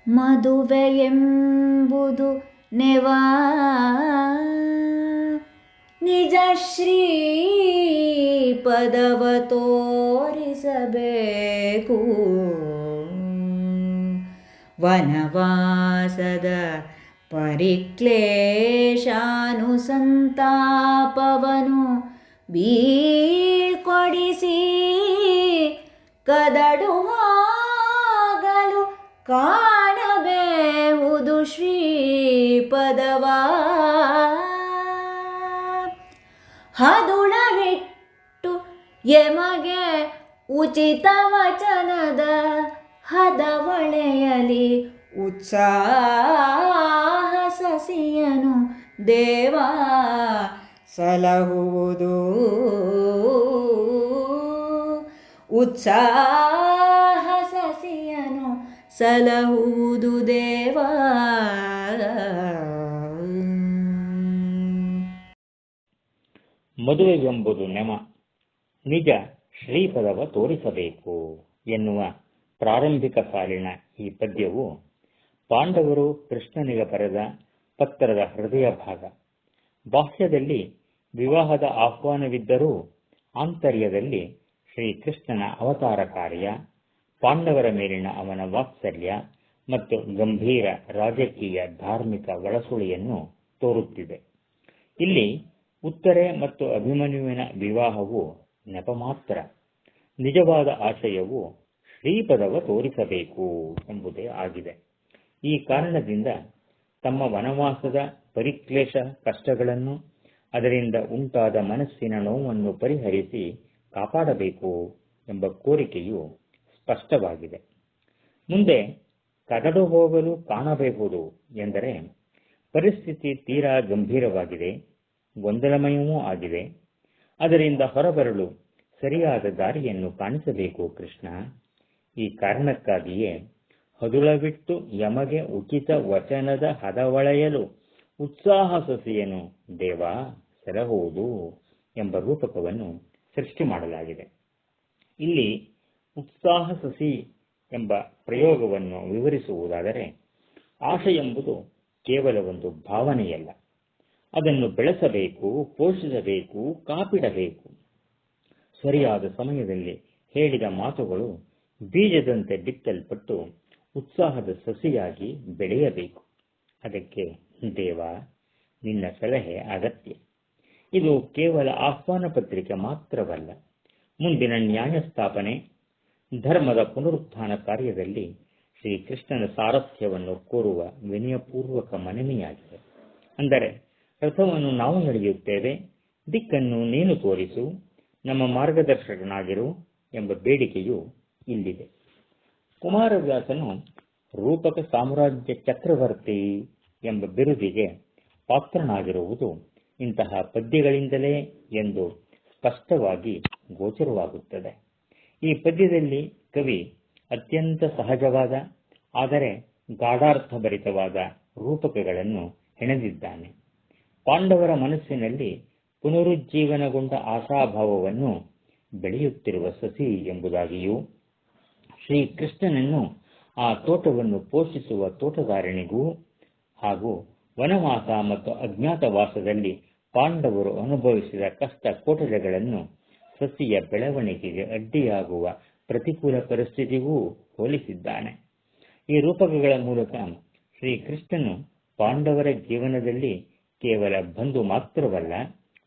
ಮದುವೆಯೆಂಬುದು ನೆವ ನಿಜ ಶ್ರೀ ಪದವ ತೋರಿಸಬೇಕು. ವನವಾಸದ ಪರಿಕ್ಲೇಶಾನುಸಂತಾಪವನು ಬೀಳ್ಕೊಡಿಸಿ ಕದಡುವಾಗಲು ಕಾಣಬೇಹುದು ಶ್ರೀಪದವ. ಹದುಳವಿಟ್ಟು ಯಮಗೆ ಉಚಿತ ವಚನದ ಹದವಳೆಯಲಿ ಉತ್ಸಾಹ ಸಸಿಯನು ದೇವ ಸಲಹುವುದು. ಉತ್ಸಾಹ ಸಸಿಯನು ಸಲಹುವುದು ದೇವ. ಮದುವೆಯೆಂಬುದು ನೆಮ ನಿಜ ಶ್ರೀಪದವ ತೋರಿಸಬೇಕು ಎನ್ನುವ ಪ್ರಾರಂಭಿಕ ಸಾಲಿನ ಈ ಪದ್ಯವು ಪಾಂಡವರು ಕೃಷ್ಣನಿಗೆ ಬರೆದ ಪತ್ರದ ಹೃದಯ ಭಾಗ. ಬಾಹ್ಯದಲ್ಲಿ ವಿವಾಹದ ಆಹ್ವಾನವಿದ್ದರೂ ಆಂತರ್ಯದಲ್ಲಿ ಶ್ರೀಕೃಷ್ಣನ ಅವತಾರ ಕಾರ್ಯ, ಪಾಂಡವರ ಮೇಲಿನ ಅವನ ವಾತ್ಸಲ್ಯ ಮತ್ತು ಗಂಭೀರ ರಾಜಕೀಯ ಧಾರ್ಮಿಕ ಒಳಸುಳಿಯನ್ನು ತೋರುತ್ತಿದೆ. ಇಲ್ಲಿ ಉತ್ತರೆ ಮತ್ತು ಅಭಿಮನ್ಯುವಿನ ವಿವಾಹವು ನೆಪ ಮಾತ್ರ. ನಿಜವಾದ ಆಶಯವು ಶ್ರೀಪದವ ತೋರಿಸಬೇಕು ಎಂಬುದೇ ಆಗಿದೆ. ಈ ಕಾರಣದಿಂದ ತಮ್ಮ ವನವಾಸದ ಪರಿಕ್ಲೇಶ ಕಷ್ಟಗಳನ್ನು, ಅದರಿಂದ ಉಂಟಾದ ಮನಸ್ಸಿನ ನೋವನ್ನು ಪರಿಹರಿಸಿ ಕಾಪಾಡಬೇಕು ಎಂಬ ಕೋರಿಕೆಯು ಸ್ಪಷ್ಟವಾಗಿದೆ. ಮುಂದೆ ಕದಡು ಹೋಗಲು ಕಾಣಬಹುದು ಎಂದರೆ ಪರಿಸ್ಥಿತಿ ತೀರಾ ಗಂಭೀರವಾಗಿದೆ, ಗೊಂದಲಮಯವೂ ಆಗಿದೆ. ಅದರಿಂದ ಹೊರಬರಲು ಸರಿಯಾದ ದಾರಿಯನ್ನು ಕಾಣಿಸಬೇಕು ಕೃಷ್ಣ. ಈ ಕಾರಣಕ್ಕಾಗಿಯೇ ಹದುಳವಿಟ್ಟು ಯಮಗೆ ಉಚಿತ ವಚನದ ಹದವಳೆಯಲು ಉತ್ಸಾಹ ಸಸಿಯನು ದೇವ ಸಲಹುವುದು ಎಂಬ ರೂಪಕವನ್ನು ಸೃಷ್ಟಿ ಮಾಡಲಾಗಿದೆ. ಇಲ್ಲಿ ಉತ್ಸಾಹ ಸಸಿ ಎಂಬ ಪ್ರಯೋಗವನ್ನು ವಿವರಿಸುವುದಾದರೆ, ಆಶ ಎಂಬುದು ಕೇವಲ ಒಂದು ಭಾವನೆಯಲ್ಲ. ಅದನ್ನು ಬೆಳೆಸಬೇಕು, ಪೋಷಿಸಬೇಕು, ಕಾಪಿಡಬೇಕು. ಸರಿಯಾದ ಸಮಯದಲ್ಲಿ ಹೇಳಿದ ಮಾತುಗಳು ಬೀಜದಂತೆ ಬಿತ್ತಲ್ಪಟ್ಟು ಉತ್ಸಾಹದ ಸಸಿಯಾಗಿ ಬೆಳೆಯಬೇಕು. ಅದಕ್ಕೆ ದೇವ ನಿನ್ನ ಸಲಹೆ ಅಗತ್ಯ. ಇದು ಕೇವಲ ಆಹ್ವಾನ ಪತ್ರಿಕೆ ಮಾತ್ರವಲ್ಲ, ಮುಂದಿನ ನ್ಯಾಯ ಸ್ಥಾಪನೆ, ಧರ್ಮದ ಪುನರುತ್ಥಾನ ಕಾರ್ಯದಲ್ಲಿ ಶ್ರೀಕೃಷ್ಣನ ಸಾರಥ್ಯವನ್ನು ಕೋರುವ ವಿನಯಪೂರ್ವಕ ಮನವಿಯಾಗಿದೆ. ಅಂದರೆ ರಥವನ್ನು ನಾವು ನಡೆಯುತ್ತೇವೆ, ದಿಕ್ಕನ್ನು ನೀನು ತೋರಿಸು, ನಮ್ಮ ಮಾರ್ಗದರ್ಶಕನಾಗಿರು ಎಂಬ ಬೇಡಿಕೆಯು ಇಲ್ಲಿದೆ. ಕುಮಾರವ್ಯಾಸನು ರೂಪಕ ಸಾಮ್ರಾಜ್ಯ ಚಕ್ರವರ್ತಿ ಎಂಬ ಬಿರುದಿಗೆ ಪಾತ್ರನಾಗಿರುವುದು ಇಂತಹ ಪದ್ಯಗಳಿಂದಲೇ ಎಂದು ಸ್ಪಷ್ಟವಾಗಿ ಗೋಚರವಾಗುತ್ತದೆ. ಈ ಪದ್ಯದಲ್ಲಿ ಕವಿ ಅತ್ಯಂತ ಸಹಜವಾದ ಆದರೆ ಗಾಢಾರ್ಥಭರಿತವಾದ ರೂಪಕಗಳನ್ನು ಹೆಣೆದಿದ್ದಾನೆ. ಪಾಂಡವರ ಮನಸ್ಸಿನಲ್ಲಿ ಪುನರುಜ್ಜೀವನಗೊಂಡ ಆಶಾಭಾವವನ್ನು ಬೆಳೆಯುತ್ತಿರುವ ಸಸಿ ಎಂಬುದಾಗಿಯೂ, ಶ್ರೀಕೃಷ್ಣನನ್ನು ಆ ತೋಟವನ್ನು ಪೋಷಿಸುವ ತೋಟಗಾರನಿಗೂ, ಹಾಗೂ ವನವಾಸ ಮತ್ತು ಅಜ್ಞಾತವಾಸದಲ್ಲಿ ಪಾಂಡವರು ಅನುಭವಿಸಿದ ಕಷ್ಟ ಕೋಟಲೆಗಳನ್ನು ಸಸಿಯ ಬೆಳವಣಿಗೆಗೆ ಅಡ್ಡಿಯಾಗುವ ಪ್ರತಿಕೂಲ ಪರಿಸ್ಥಿತಿಗೂ ಹೋಲಿಸಿದ್ದಾನೆ. ಈ ರೂಪಕಗಳ ಮೂಲಕ ಶ್ರೀಕೃಷ್ಣನು ಪಾಂಡವರ ಜೀವನದಲ್ಲಿ ಕೇವಲ ಬಂಧು ಮಾತ್ರವಲ್ಲ,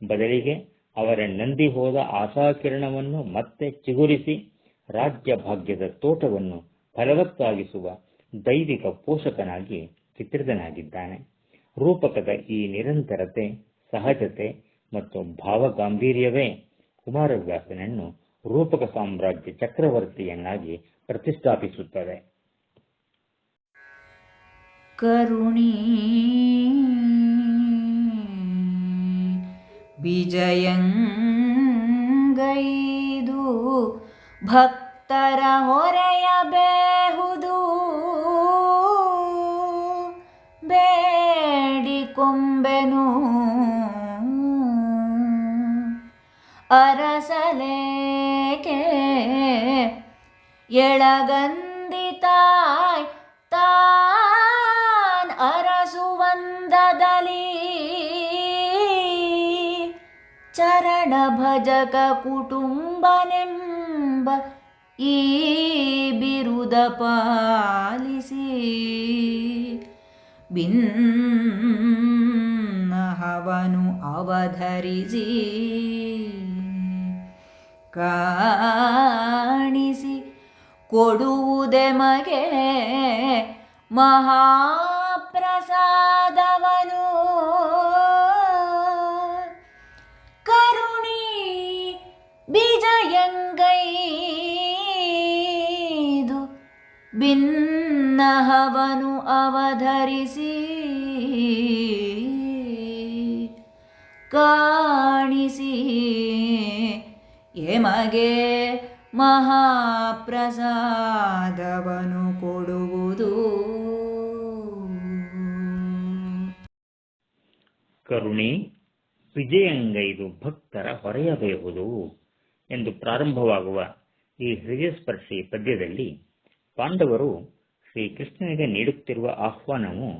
ಬದಲಿಗೆ ಅವರ ನಂದಿ ಹೋದ ಆಶಾಕಿರಣವನ್ನು ಮತ್ತೆ ಚಿಗುರಿಸಿ ರಾಜ್ಯ ಭಾಗ್ಯದ ತೋಟವನ್ನು ಫಲವತ್ತಾಗಿಸುವ ದೈವಿಕ ಪೋಷಕನಾಗಿ ಚಿತ್ರಿತನಾಗಿದ್ದಾನೆ. ರೂಪಕದ ಈ ನಿರಂತರತೆ, ಸಹಜತೆ ಮತ್ತು ಭಾವಗಾಂಭೀರ್ಯವೇ ಕುಮಾರವ್ಯಾಸನನ್ನು ರೂಪಕ ಸಾಮ್ರಾಜ್ಯ ಚಕ್ರವರ್ತಿಯನ್ನಾಗಿ ಪ್ರತಿಷ್ಠಾಪಿಸುತ್ತದೆ. ಕರುಣೀ ವಿಜಯಂಗೈದು ಭಕ್ತರ ಹೊರೆಯಬೇಹುದು, ಬೇಡಿಕೊಂಬೆನು ಅರಸಲೇಕೆ ಎಳಗಂದಿತಾಯ್ ತಾ ಭಜಕ ಕುಟುಂಬನೆಂಬ ಈ ಬಿರುದ ಪಾಲಿಸಿ ಭಿನ್ನಹವನು ಅವಧರಿಸಿ ಕಾಣಿಸಿ ಕೊಡುವುದೆಮಗೆ ಮಹಾಪ್ರಸಾದವನು ಕರುಣಿ ಬೀಜಯಂಗೈದು ಭಿನ್ನಹವನು ಅವಧರಿಸಿ ಕಾಣಿಸಿ ಎಮಗೆ ಮಹಾಪ್ರಸಾದವನು ಕೊಡುವುದು. ಕರುಣೆ ವಿಜಯಂಗೈದು ಭಕ್ತರ ಹೊರೆಯಬಹುದು ಎಂದು ಪ್ರಾರಂಭವಾಗುವ ಈ ಹೃದಯಸ್ಪರ್ಶಿ ಪದ್ಯದಲ್ಲಿ ಪಾಂಡವರು ಶ್ರೀಕೃಷ್ಣನಿಗೆ ನೀಡುತ್ತಿರುವ ಆಹ್ವಾನವು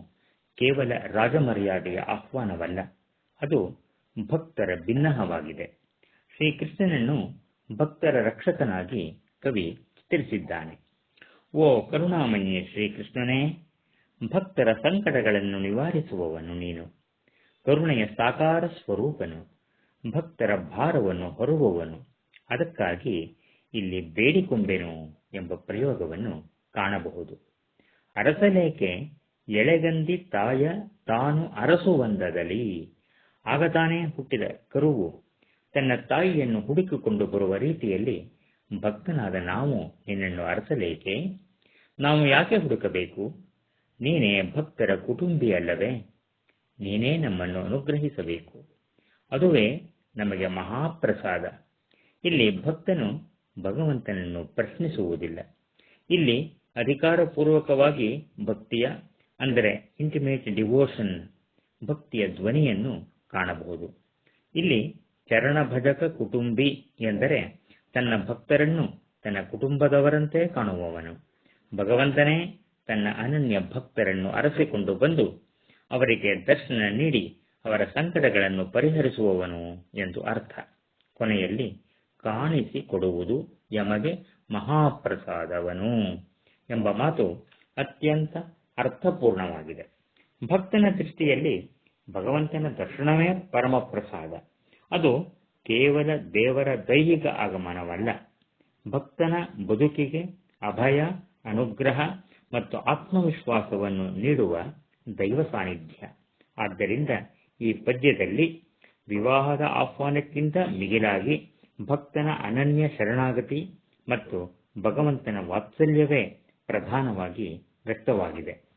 ಕೇವಲ ರಾಜಮರ್ಯಾದೆಯ ಆಹ್ವಾನವಲ್ಲ, ಅದು ಭಕ್ತರ ಬಿನ್ನಹವಾಗಿದೆ. ಶ್ರೀಕೃಷ್ಣನನ್ನು ಭಕ್ತರ ರಕ್ಷಕನಾಗಿ ಕವಿ ಚಿತ್ರಿಸಿದ್ದಾನೆ. ಓ ಕರುಣಾಮಯಿ ಶ್ರೀಕೃಷ್ಣನೇ, ಭಕ್ತರ ಸಂಕಟಗಳನ್ನು ನಿವಾರಿಸುವವನು ನೀನು. ಕರುಣೆಯ ಸಾಕಾರ ಸ್ವರೂಪನು, ಭಕ್ತರ ಭಾರವನ್ನು ಹೊರುವವನು. ಅದಕ್ಕಾಗಿ ಇಲ್ಲಿ ಬೇಡಿಕೊಂಬೆನು ಎಂಬ ಪ್ರಯೋಗವನ್ನು ಕಾಣಬಹುದು. ಅರಸಲೇಕೆ ಎಳೆಗಂದಿ ತಾಯ ತಾನು ಅರಸುವಂದದಲ್ಲಿ. ಆಗ ತಾನೇ ಹುಟ್ಟಿದ ಕರುವು ತನ್ನ ತಾಯಿಯನ್ನು ಹುಡುಕಿಕೊಂಡು ಬರುವ ರೀತಿಯಲ್ಲಿ ಭಕ್ತನಾದ ನಾವು ನಿನ್ನನ್ನು ಅರಸಲೇಕೆ? ನಾವು ಯಾಕೆ ಹುಡುಕಬೇಕು? ನೀನೇ ಭಕ್ತರ ಕುಟುಂಬಿ ಅಲ್ಲವೇ? ನೀನೇ ನಮ್ಮನ್ನು ಅನುಗ್ರಹಿಸಬೇಕು. ಅದುವೇ ನಮಗೆ ಮಹಾಪ್ರಸಾದ. ಇಲ್ಲಿ ಭಕ್ತನು ಭಗವಂತನನ್ನು ಪ್ರಶ್ನಿಸುವುದಿಲ್ಲ. ಇಲ್ಲಿ ಅಧಿಕಾರಪೂರ್ವಕವಾಗಿ ಭಕ್ತಿಯ, ಅಂದರೆ ಇಂಟಿಮೇಟ್ ಡಿವೋಷನ್, ಭಕ್ತಿಯ ಧ್ವನಿಯನ್ನು ಕಾಣಬಹುದು. ಇಲ್ಲಿ ಚರಣ ಭಜಕ ಕುಟುಂಬಿ ಎಂದರೆ ತನ್ನ ಭಕ್ತರನ್ನು ತನ್ನ ಕುಟುಂಬದವರಂತೆ ಕಾಣುವವನು. ಭಗವಂತನೇ ತನ್ನ ಅನನ್ಯ ಭಕ್ತರನ್ನು ಅರಸಿಕೊಂಡು ಬಂದು ಅವರಿಗೆ ದರ್ಶನ ನೀಡಿ ಅವರ ಸಂಕಟಗಳನ್ನು ಪರಿಹರಿಸುವವನು ಎಂದು ಅರ್ಥ. ಕೊನೆಯಲ್ಲಿ ಕಾಣಿಸಿ ಕೊಡುವುದು ಯಮಗೆ ಮಹಾಪ್ರಸಾದವನು ಎಂಬ ಮಾತು ಅತ್ಯಂತ ಅರ್ಥಪೂರ್ಣವಾಗಿದೆ. ಭಕ್ತನ ದೃಷ್ಟಿಯಲ್ಲಿ ಭಗವಂತನ ದರ್ಶನವೇ ಪರಮಪ್ರಸಾದ. ಅದು ಕೇವಲ ದೇವರ ದೈಹಿಕ ಆಗಮನವಲ್ಲ, ಭಕ್ತನ ಬದುಕಿಗೆ ಅಭಯ, ಅನುಗ್ರಹ ಮತ್ತು ಆತ್ಮವಿಶ್ವಾಸವನ್ನು ನೀಡುವ ದೈವ ಸಾನ್ನಿಧ್ಯ. ಆದ್ದರಿಂದ ಈ ಪದ್ಯದಲ್ಲಿ ವಿವಾಹದ ಆಹ್ವಾನಕ್ಕಿಂತ ಮಿಗಿಲಾಗಿ ಭಕ್ತನ ಅನನ್ಯ ಶರಣಾಗತಿ ಮತ್ತು ಭಗವಂತನ ವಾತ್ಸಲ್ಯವೇ ಪ್ರಧಾನವಾಗಿ ವ್ಯಕ್ತವಾಗಿದೆ.